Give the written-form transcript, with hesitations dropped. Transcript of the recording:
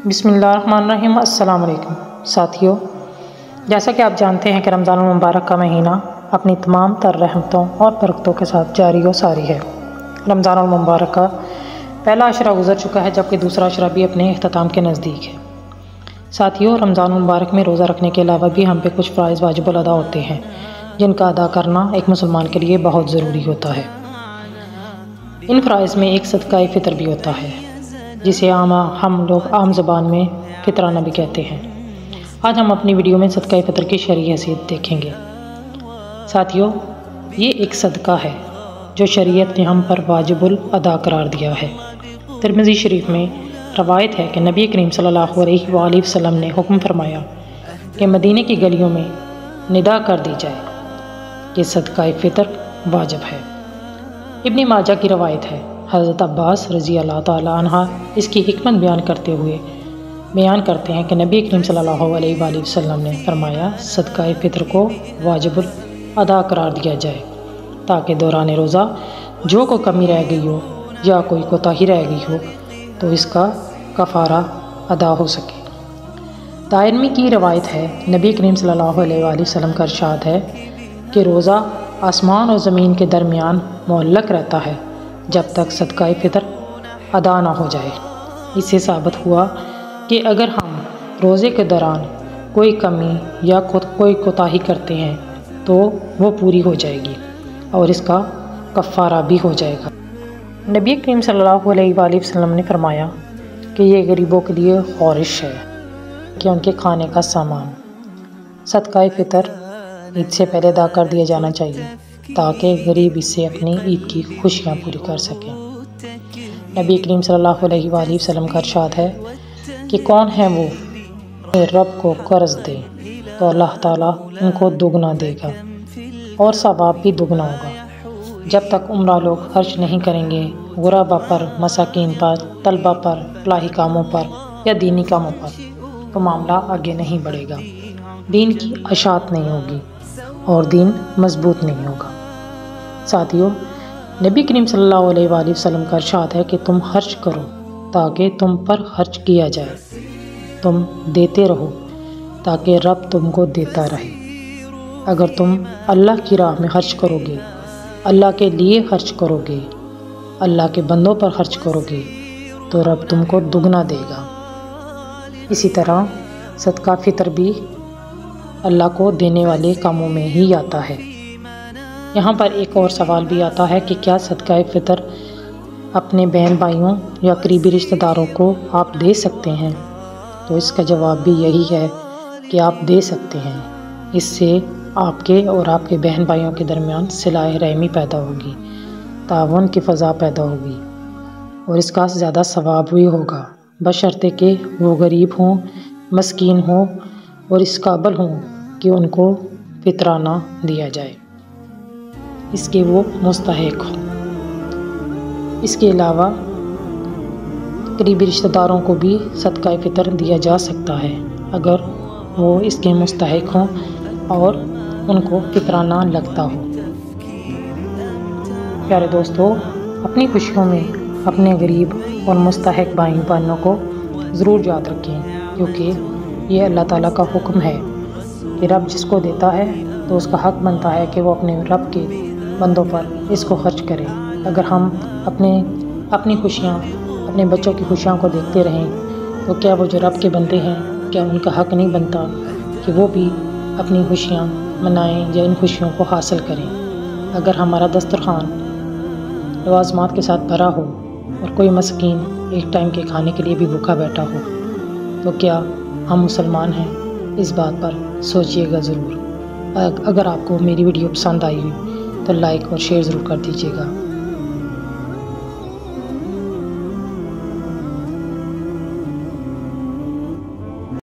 بسم اللہ الرحمن الرحیم۔ السلام علیکم ساتھیو، جیسا کہ آپ جانتے ہیں کہ رمضان المبارک کا مہینہ اپنی تمام تر رحمتوں اور برکتوں کے ساتھ جاری و ساری ہے۔ رمضان المبارک کا پہلا عشرہ گزر چکا ہے، جبکہ دوسرا عشرہ بھی اپنے اختتام کے نزدیک ہے۔ ساتھیو، رمضان المبارک میں روزہ رکھنے کے علاوہ بھی ہم پہ کچھ فرائض واجب الادا ہوتے ہیں، جن کا ادا کرنا ایک مسلمان کے لیے بہت ضروری ہوتا ہے۔ ان فرائض میں ایک صدقہ فطر بھی ہوتا ہے، جسے ہم لوگ عام زبان میں فطرانہ بھی کہتے ہیں۔ آج ہم اپنی ویڈیو میں صدقہ فطر کی شرعی حیثیت دیکھیں گے۔ ساتھیو، یہ ایک صدقہ ہے جو شریعت نے ہم پر واجب الادا قرار دیا ہے۔ ترمذی شریف میں روایت ہے کہ نبی کریم صلی اللہ علیہ وآلہ وسلم نے حکم فرمایا کہ مدینے کی گلیوں میں ندا کر دی جائے کہ صدقہ فطر واجب ہے۔ ابن ماجہ کی روایت ہے، حضرت عباس رضی اللہ تعالیٰ عنہ اس کی حکمت بیان کرتے ہیں کہ نبی کریم صلی اللہ علیہ وآلہ وسلم نے فرمایا، صدقہ فطر کو واجب الادا قرار دیا جائے تاکہ دوران روزہ جو کوئی کمی رہ گئی ہو یا کوئی کوتاہی رہ گئی ہو تو اس کا کفارہ ادا ہو سکے۔ دارمی کی روایت ہے، نبی کریم صلی اللہ علیہ وآلہ وسلم کا ارشاد ہے کہ روزہ آسمان اور زمین کے درمیان معلق رہتا ہے جب تک صدقہ فطر ادا نہ ہو جائے۔ اس سے ثابت ہوا کہ اگر ہم روزے کے دوران کوئی کمی یا کوئی کوتاہی کرتے ہیں تو وہ پوری ہو جائے گی اور اس کا کفارہ بھی ہو جائے گا۔ نبی کریم صلی اللہ علیہ وآلہ وسلم نے فرمایا کہ یہ غریبوں کے لیے خورش ہے کہ ان کے کھانے کا سامان صدقہ فطر عید سے پہلے ادا کر دیا جانا چاہیے تاکہ غریب اس سے اپنی عید کی خوشیاں پوری کر سکیں۔ نبی کریم صلی اللہ علیہ وآلہ وسلم کا ارشاد ہے کہ کون ہے وہ رب کو قرض دے تو اللہ تعالیٰ ان کو دگنا دے گا اور ثواب بھی دگنا ہوگا۔ جب تک عمرہ لوگ خرچ نہیں کریں گے غربا پر، مساکین پر، طلبہ پر، فلاحی کاموں پر یا دینی کاموں پر، تو معاملہ آگے نہیں بڑھے گا، دین کی اشاعت نہیں ہوگی اور دین مضبوط نہیں ہوگا۔ ساتھیو، نبی کریم صلی اللہ علیہ وآلہ وسلم کا ارشاد ہے کہ تم خرچ کرو تاکہ تم پر خرچ کیا جائے، تم دیتے رہو تاکہ رب تم کو دیتا رہے۔ اگر تم اللہ کی راہ میں خرچ کرو گے، اللہ کے لیے خرچ کرو گے، اللہ کے بندوں پر خرچ کرو گے تو رب تم کو دگنا دے گا۔ اسی طرح صدقہ فطر بھی اللہ کو دینے والے کاموں میں ہی آتا ہے۔ یہاں پر ایک اور سوال بھی آتا ہے کہ کیا صدقہ فطر اپنے بہن بھائیوں یا قریبی رشتہ داروں کو آپ دے سکتے ہیں؟ تو اس کا جواب بھی یہی ہے کہ آپ دے سکتے ہیں۔ اس سے آپ کے اور آپ کے بہن بھائیوں کے درمیان صلہ رحمی پیدا ہوگی، تعاون کی فضا پیدا ہوگی اور اس کا زیادہ ثواب بھی ہوگا، بشرطے کہ وہ غریب ہوں، مسکین ہوں اور اس قابل ہوں کہ ان کو فطرانہ دیا جائے، اس کے وہ مستحق ہوں۔ اس کے علاوہ قریبی رشتہ داروں کو بھی صدقہ فطر دیا جا سکتا ہے اگر وہ اس کے مستحق ہوں اور ان کو فطرانہ لگتا ہو۔ پیارے دوستو، اپنی خوشیوں میں اپنے غریب اور مستحق بھائی بہنوں کو ضرور یاد رکھیں، کیونکہ یہ اللہ تعالیٰ کا حکم ہے کہ رب جس کو دیتا ہے تو اس کا حق بنتا ہے کہ وہ اپنے رب کے بندوں پر اس کو خرچ کرے۔ اگر ہم اپنی خوشیاں، اپنے بچوں کی خوشیوں کو دیکھتے رہیں تو کیا وہ جو رب کے بندے ہیں، کیا ان کا حق نہیں بنتا کہ وہ بھی اپنی خوشیاں منائیں یا ان خوشیوں کو حاصل کریں؟ اگر ہمارا دسترخوان لوازمات کے ساتھ بھرا ہو اور کوئی مسکین ایک ٹائم کے کھانے کے لیے بھی بھوکا بیٹھا ہو تو کیا ہم مسلمان ہیں؟ اس بات پر سوچئے گا ضرور۔ اگر آپ کو میری ویڈیو پسند آئی ہوئی تو لائک اور شیئر ضرور کر دیجیے گا۔